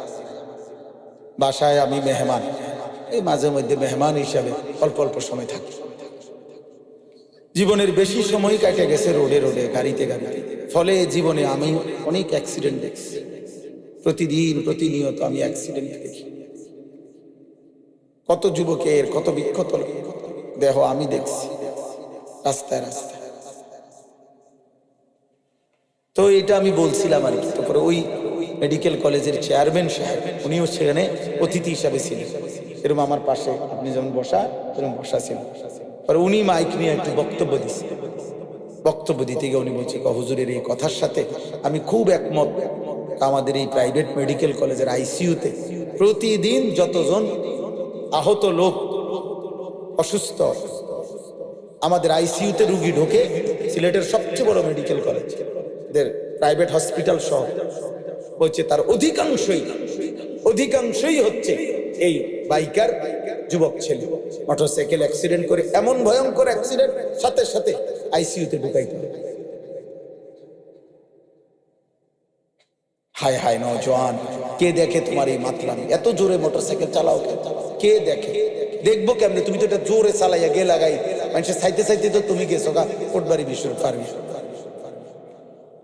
বাসায় আমি মেহমান, এই মাঝে মধ্যে মেহমান হিসাবে অল্প অল্প সময় থাকি। জীবনের বেশি সময় কাটে গেছে রোডে রোডে, গাড়িতে গাড়িতে। ফলে জীবনে আমি অনেক অ্যাক্সিডেন্ট দেখছি, প্রতিদিন প্রতিনিয়ত আমি অ্যাক্সিডেন্ট দেখি। কত যুবকের, কত বিক্ষত দেহ আমি দেখছি রাস্তায় রাস্তায়। তো এটা আমি বলছিলাম আর কি। তারপরে ওই মেডিকেল কলেজের চেয়ারম্যান সাহেব, উনিও সেখানে অতিথি হিসাবে ছিলেন, এরকম আমার পাশে আপনি যেমন বসা এরকম বসা ছিল। পরে উনি মাইক নিয়ে একটু বক্তব্য দিচ্ছে। বক্তব্য দিতে গিয়ে উনি বলছে, হুজুরের এই কথার সাথে আমি খুব একমত। আমাদের এই প্রাইভেট মেডিকেল কলেজের আইসিইউতে প্রতিদিন যতজন আহত লোক, অসুস্থ, আমাদের আইসিইউতে রুগী ঢোকে, সিলেটের সবচেয়ে বড় মেডিকেল কলেজ, প্রাইভেট হসপিটাল সহ, বলছে তার অধিকাংশই হচ্ছে এই বাইকার যুবক ছেলে। মোটরসাইকেল অ্যাক্সিডেন্ট করে, এমন ভয়ঙ্কর অ্যাক্সিডেন্ট, সাথে সাথে আইসিইউতে ঢুকাইতে হবে। হায় হায় নওজোয়ান, কে দেখে তোমার এই মাতলামি? এত জোরে মোটরসাইকেল চালাও কে দেখে? দেখবো কেমনে? তুমি তো এটা জোরে চালাইয়া গে লাগাই মানুষের চাইতে চাইতে তো তুমি গেছো গা কোটবাড়ি বিশ্ব পারবি।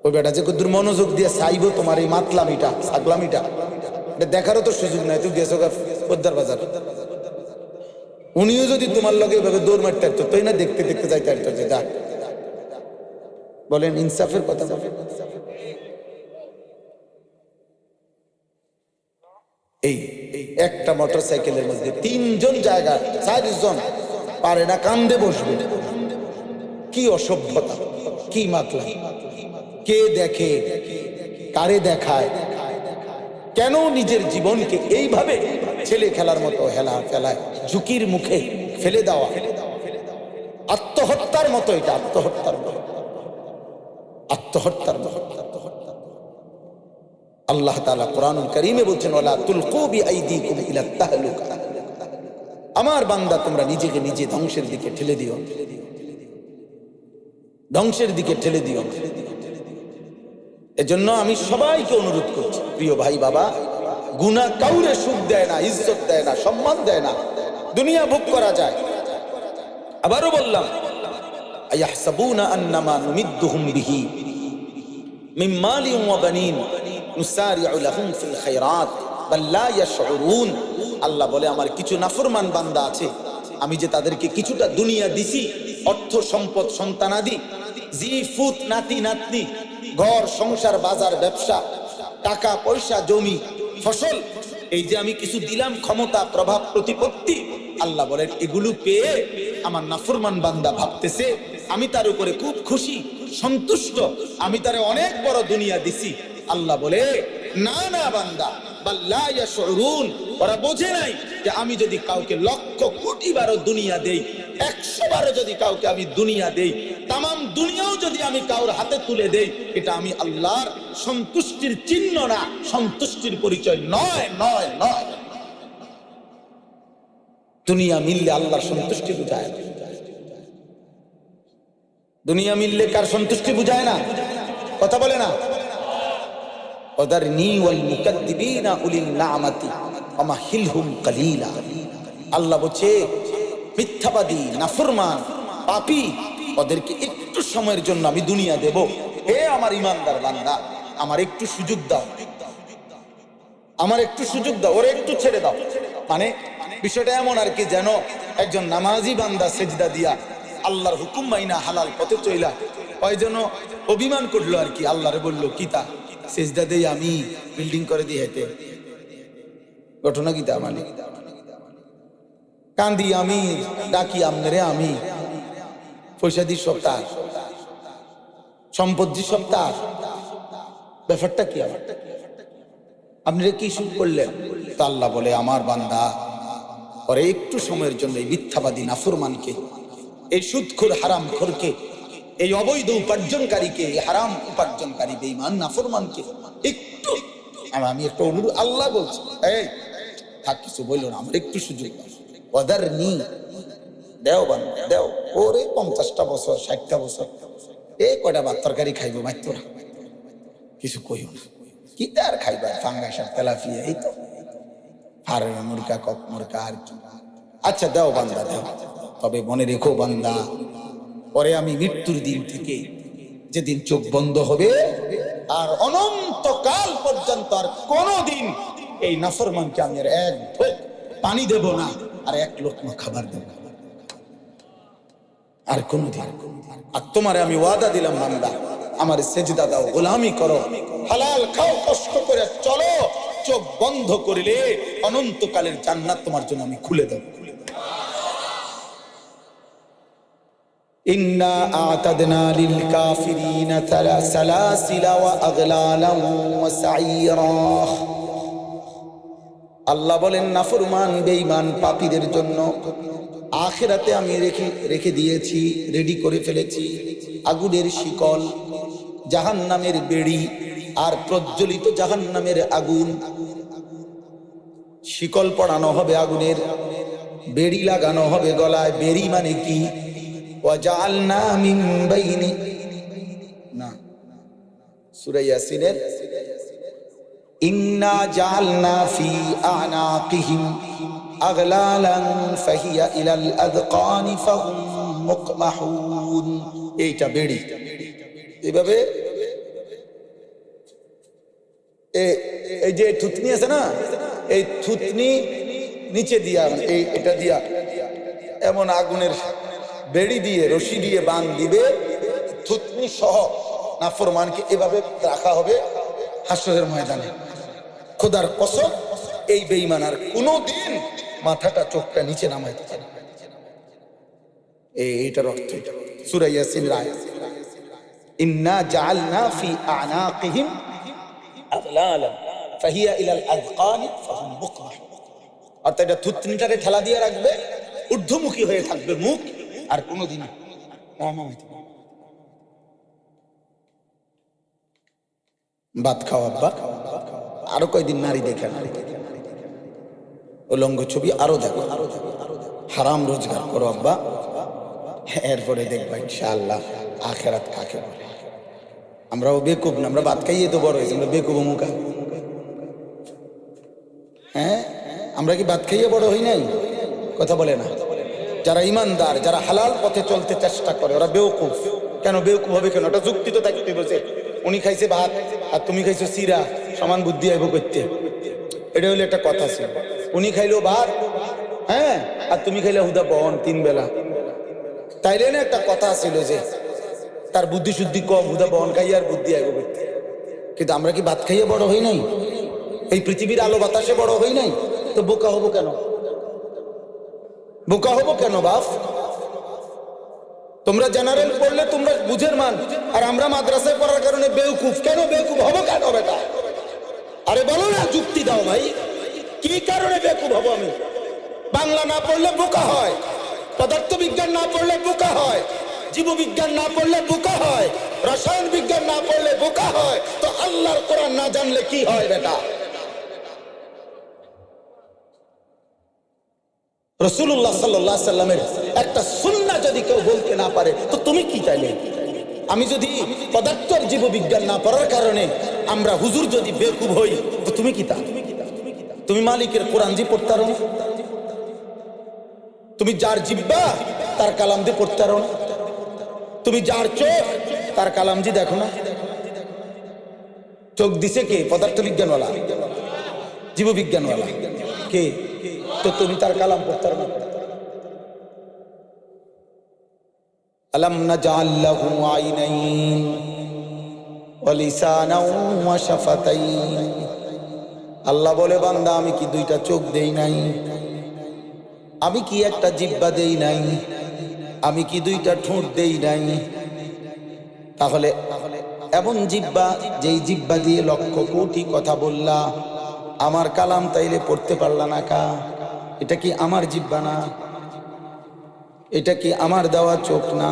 ওই বেটা যে কদ্দুর মনোযোগ দিয়ে চাইবো তোমার এই মাতলামিটা, ছাগলামিটা, এটা দেখারও তো সুযোগ নাই। তুই গেছো গা পোদ্দার বাজার। উনিও যদি তোমার লগে এভাবে দৌড় মারতে পারতো, তাই না দেখতে দেখতে যাইতে পারতো। যে যা বলেন, ইনসাফের কথা বলেন। এই একটা মোটরসাইকেলের মধ্যে 3 জন জায়গা, 4 জন পারে না কান্দে বসবে। কি অসভ্যতা, কি মাতলা! কে দেখে, কারে দেখায়? কেন নিজের জীবনকে এইভাবে ছেলে খেলার মতো হেলা ফেলায়, ঝুঁকির মুখে ফেলে দেওয়া? আত্মহত্যার মতো এটা, আত্মহত্যার মতো, আত্মহত্যার মতো। আল্লাহ তাআলা কোরআনুল কারীমে বলছেন, ওয়ালা তুলকু বিআইদিকুম ইলা তাহলুকা। আমার বান্দা, তোমরা নিজেকে নিজে ধ্বংসের দিকে ঠেলে দিও, ধ্বংসের দিকে ঠেলে দিও। এজন্য আমি সবাইকে অনুরোধ করছি, প্রিয় ভাই বাবা, গুনাহ কাউরে সুখ দেয় না, ইজ্জত দেয় না, সম্মান দেয় না। দুনিয়া ভোগ করা যায়। আবারও বললাম, আয়াহসাবুনা আন্নামা নুমিদ্দুহুম বিহি মিন মালিন ওয়া বানিন নুসারিউ লাহুম ফিল খায়রাত বাল লা ইয়াশউরুন। আল্লাহ বলে, আমার কিছু নাফরমান বান্দা আছে, আমি যে তাদেরকে কিছুটা দুনিয়া দিছি, অর্থ সম্পদ, সন্তানাদি, জি ফুত, নাতি নাতনি, ঘর সংসার, বাজার ব্যবসা, টাকা পয়সা, জমি ফসল, এই যে আমি কিছু দিলাম, ক্ষমতা, প্রভাব, প্রতিপত্তি, আল্লাহ বলেন এগুলো পেয়ে আমার নাফরমান বান্দা ভাবতেছে আমি তার উপরে খুব খুশি, সন্তুষ্ট, আমি তারে অনেক বড় দুনিয়া দিছি। আল্লাহ বলে, না না বান্দা, বাল্লা ইয়াশউরুন, ওরা বোঝে নাই যে আমি যদি কাউকে লক্ষ কোটি বারো দুনিয়া দেই, 100 বারো যদি কাউকে আমি দুনিয়া দেই, তাম দুনিয়াও যদি আমি কাউর হাতে তুলে দেই, এটা আমি আল্লাহর সন্তুষ্টির চিহ্ন না, সন্তুষ্টির পরিচয় নয়, নয়, নয়। দুনিয়া মিললে আল্লাহর সন্তুষ্টি বুঝায় না। দুনিয়া মিললে কার সন্তুষ্টি বুঝায় না? কথা বলে না। ওয়াদারনি ওয়াল মুকাদ্দিবিনা উলিল নামাতি ওয়ামাহিলহুম কালিলা। আল্লাহ বলছে, মিথ্যাবাদী, নাফরমান, পাপী, ওদেরকে একটু সময়ের জন্য আমি দুনিয়া দেব। হে আমার ইমানদার বান্দা, আমার একটু সুযোগ দাও, আমার একটু সুযোগ দাও, ওরে একটু ছেড়ে দাও। মানে বিষয়টা এমন আর কি, যেন একজন নামাজি বান্দা সেজদা দিয়া আল্লাহর হুকুম মাইনা হালাল পথে চইলা, ওই যেন অভিমান করলো আর কি। আল্লাহরে বললো, কিতা সেজদা দেই আমি, বিল্ডিং করে দিয়ে হেঁটে ঘটনা কিতা, মানে কান্দি আমি, ডাকি আমনে, আমি পয়সা দি সপ্তাহ, সম্পত্তি সপ্তাহ, ব্যাপারটা কি? আমার আপনারা কি শুরু করলেন? তা আল্লাহ বলে, আমার বান্দা, পরে একটু সময়ের জন্য এই মিথ্যাবাদী নাফরমানকে, এই সুদখোর হারামখোরকে, এই অবৈধ উপার্জনকারীকে, এই হারাম উপার্জনকারী বেঈমান নাফরমানকে একটু, আমি একটা অনুরোধ, আল্লাহ বলছে, এই থাক, কিছু বললো না, আমার একটু সুযোগ ওয়াদারনি, দেও বান্দা দেও। ওরে 50টা বছর, 60টা বছর, এই কয়টা ভাত তরকারি খাইবো, মাইতোরা কিছু কইও না। কি তার খাইবা? ফাঙ্গাস আর তেলাপিয়া, এই তো ফার্মের মুরগা, কক মুরগা, আর কি। আচ্ছা দেও বান্দা দেও, তবে মনে রেখো বান্দা, পরে আমি মৃত্যুর দিন থেকে, যেদিন চোখ বন্ধ হবে আর অনন্তকাল পর্যন্ত আর কোনদিন এই নাফরমানকে আমি আর এক ঢোক পানি দেব না, আর এক লোকমা খাবার দেব না, আর কোনদিন। আর তোমারে আমি ওয়াদা দিলাম বান্দা, আমার সেজদা দাও, গোলামি করো, হালাল খাও, কষ্ট করে চলো, চোখ বন্ধ করিলে অনন্তকালের জান্নাত তোমার জন্য আমি খুলে দেব। ইন্না আ'তাদনা লিল কাফিরিনা সালাসিলা ওয়া আগলালা ওয়া সাইরা। আল্লাহ বলেন নাফরমান বেঈমান পাপীদের জন্য আখিরাতে আমি রেখে দিয়েছি, রেডি করে ফেলেছি আগুনের শিকল, জাহান্নামের বেড়ি আর প্রজ্বলিত জাহান্নামের আগুন। শিকল পড়ানো হবে আগুনের, বেড়ি লাগানো হবে গলায়। বেড়ি মানে কি? ওয়াজআলনা মিন বাইনি, না, সূরা ইয়াসিনের ইন্না জাআলনা ফি আনাকিহিম আগলালান ফাহিয়া ইলাল আযকানি ফাহুম মুকমাহুন। এইটা বেড়ি। এইভাবে এই যে থুতনি আছে না, এই থুতনি নিচে দিয়া, এই এটা দিয়া এমন আগুনের বেড়ি দিয়ে রশি দিয়ে বাঁধ দিবে, থুতনি সহ নাফরমানকে এভাবে রাখা হবে হাসরের ময়দানে। খোদার কসম, এই বেঈমান আর কোনোদিন মাথাটা চোখটা নিচে নামাইতে পারে না। এইটার অর্থ সূরা ইয়াসিনের আয়াত, ইন্না জাআলনা ফি আনাকিহিম আগলালান ফাহিয়া ইলাল আযকানি ফাহুম মুকমাহুন। অর্থাৎ এটা থুতনিটারে ঠেলা দিয়ে রাখবে, ঊর্ধ্বমুখী হয়ে থাকবে মুখ, আর কোনোদিন নামাইতে পারে না। ভাত খাও আব্বা, আরো কয়দিন নারী দেখে, উলঙ্গ ছবি আরো দেখো, হারাম রোজগার করো আব্বা, এরপরে দেখবা ইনশাআল্লাহ আখিরাত কাকে বলে। আমরাও বেকুব না, আমরা ভাত খাইয়ে তো বড় হয়েছি, আমরা বেকুব মুখা। হ্যাঁ, আমরা কি ভাত খাইয়ে বড় হই নাই? কথা বলে না। যারা ইমানদার, যারা হালাল পথে চলতে চেষ্টা করে, ওরা বেওকুফ। কেন বেওকুফ হবে? কেন? ওটা যুক্তি তো থাকতে বসে, উনি খাইছে ভাত আর তুমি খাইছো চিরা, সমান বুদ্ধি আইব করতে, এটা হলো একটা কথা ছিল। উনি খাইলো ভাত, হ্যাঁ, আর তুমি খাইলে হুদা বহন 3 বেলা, তাইলে না একটা কথা ছিল যে তার বুদ্ধি শুদ্ধি কম, হুদা বহন খাইয়া আর বুদ্ধি আইব করতে। কিন্তু আমরা কি ভাত খাইয়ে বড় হই নাই? এই পৃথিবীর আলো বাতাসে বড় হই নাই? তো বোকা হবো কেন? বোকা হবো কেন বাপ? তোমরা জেনারেল পড়লে তোমরা বুঝের মান, আর আমরা মাদ্রাসায় পড়ার কারণে বেউকুফ। কেন বেউকুফ হবো কেন বেটা? আরে বলো না, যুক্তি দাও ভাই, কি কারণে বেউকুফ হবো আমি? বাংলা না পড়লে বোকা হয়, পদার্থ বিজ্ঞান না পড়লে বোকা হয়, জীববিজ্ঞান না পড়লে বোকা হয়, রসায়ন বিজ্ঞান না পড়লে বোকা হয়, তো আল্লাহর কোরআন না জানলে কি হয় বেটা? রাসূলুল্লাহ সাল্লাল্লাহু আলাইহি সাল্লামের একটা সুন্নাহ যদি কেউ বলতে না পারে, তো তুমি কি চাইলে? আমি যদি পদার্থ আর জীববিজ্ঞান না পড়ার কারণে আমরা হুজুর যদি বেকুব হই, তো তুমি কি তা? তুমি মালিকের কোরআন জি পড়তে পারো না? তুমি যার জিব্বা তার কালাম দিয়ে পড়তে পারো না? তুমি যার চোখ তার কালাম জি দেখো না? চোখ দিছে কে? পদার্থ বিজ্ঞানওয়ালা, জীববিজ্ঞানওয়ালা কে? তো তুমি তার কালাম পড়তে পারো না? আলাম নাজআল লাহু আইনাইন ওয়া লিসানাও ওয়া শাফাতাইন। আল্লাহ বলে, বান্দা আমি কি 2টা চোখ দেই নাই? আমি কি একটা জিহ্বা দেই নাই? আমি কি 2টা ঠোঁট দেই নাই? তাহলে এমন জিহ্বা, যেই জিহ্বা দিয়ে লক্ষ কোটি কথা বললা, আমার কালাম তাইলে পড়তে পারলা না কা? এটা কি আমার জিহ্বা না? এটা কি আমার দেওয়া চোখ না?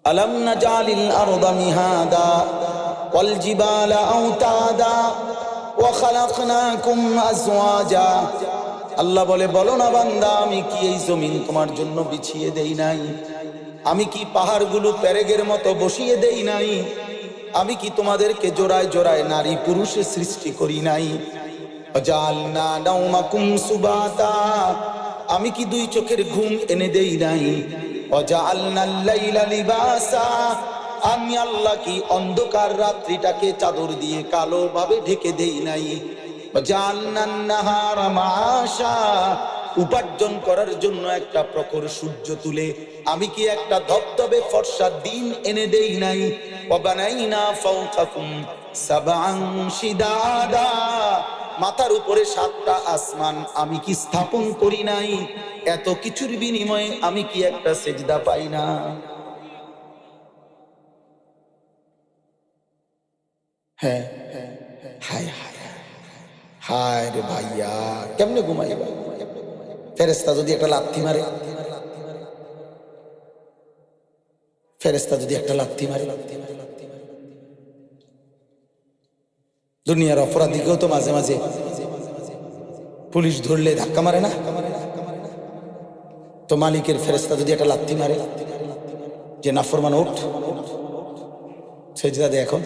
আলাম নাজআলিল আরদা মিহাদা ওয়াল জিবালা আওতাদা ওয়া খালাকনাকুম আজওয়াজা। আল্লাহ বলে, বলো না বান্দা, আমি কি এই জমিন তোমার জন্য বিছিয়ে দেই নাই? আমি কি পাহাড়গুলো পেরেগের মতো বসিয়ে দেই নাই? আমি কি তোমাদেরকে জোড়ায় জোড়ায় নারী পুরুষে সৃষ্টি করি নাই? জাআলনা নাওমাকুম সুবাতা, আমি কি দুই চোখের ঘুম এনে দেই নাই? ওয়াজআলনাল লাইলা লিবাসা, আমি আল্লাহ কি অন্ধকার রাত্রিটাকে চাদর দিয়ে কালো ভাবে ঢেকে দেই নাই? ওয়াজআলনান নাহারা মাআশা, উপার্জন করার জন্য একটা প্রখর সূর্য তুলে আমি কি একটা ধবধবে ফর্সা দিন এনে দেই নাই? ওয়াবানাইনা ফাওকাকুম সাবআন শিদাদা, মাথার উপরে 7টা আসমান আমি কি স্থাপন করি নাই? এত কিছুর বিনিময়ে আমি কি একটা সেজদা পাই না? হ্যাঁ, হায় হায় হায় রে ভাইয়া, কেমনে ঘুমাইবা? ফেরেশতা যদি একটা লাথি মারে, ফেরেশতা যদি একটা লাথি মারে, দুনিয়ার অপরাধীকেও তো মাঝে মাঝে পুলিশ ধরলে ধাক্কা মারে না? তো মালিকের ফেরেশতা যদি একটা লাথি মারে যে নাফরমান ওঠ, সেজদা দে এখন।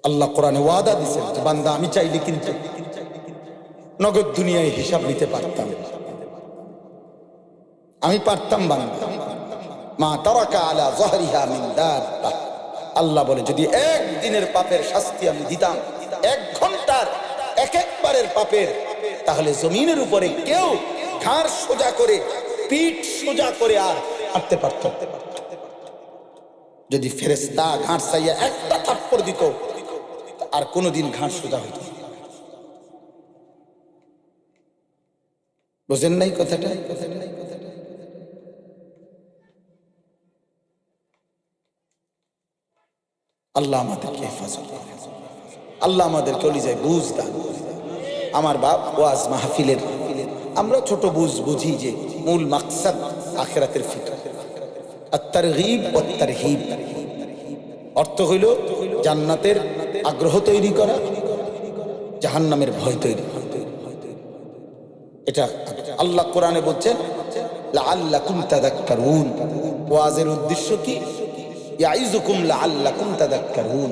আল্লাহ কোরআনে ওয়াদা দিয়েছেন যে বান্দা আমি চাইলে কিন্তু নগদ দুনিয়ায় হিসাব নিতে পারতাম, আমি পারতাম বান্দা। মা তারাকা আলা যাহরিহা মিন দাব্বা, আল্লাহ বলে যদি একদিনের পাপের শাস্তি আমি দিতাম, 1 ঘন্টার একবারের পাপের, তাহলে জমিনের উপরে কেউ ঘাড় সোজা করে পিঠ সোজা করে আর হাঁটতে পারত। যদি ফেরেশতা ঘাড় চাইয়া একটা থাপ্পড় দিত আর কোনোদিন ঘাড় সোজা হইত। বুঝেন নাই কথাটা? আল্লাহ আমাদেরকে হেফাজত করে, আল্লাহ আমাদেরকে কলিজায় বুঝ দান। আমার বাপ ওয়াজ মাহফিলের আমরা ছোট বুঝি যে মূল মাকসাদ আখিরাতের ফিকর, আত-তারগীব ওয়াত তারহীব। অর্থ হইল জান্নাতের আগ্রহ তৈরি করা, জাহান্নামের ভয় তৈরি করা। এটা আল্লাহ কোরআনে বলছেন লাআল্লাকুম তাযাক্কারুন। ওয়াজের উদ্দেশ্য কি? ইয়াইযুকুম লাআল্লাকুম তাযাক্কারুন,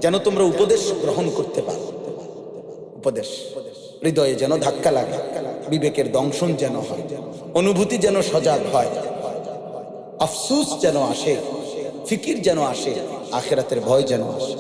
যেন তোমরা উপদেশ গ্রহণ করতে পারো। উপদেশ হৃদয়ে যেন ধাক্কা লাগে, বিবেকের দংশন যেন হয়, অনুভূতি যেন সজাগ হয়, আফসোস যেন আসে, ফিকির যেন আসে, আখিরাতের ভয় যেন আসে।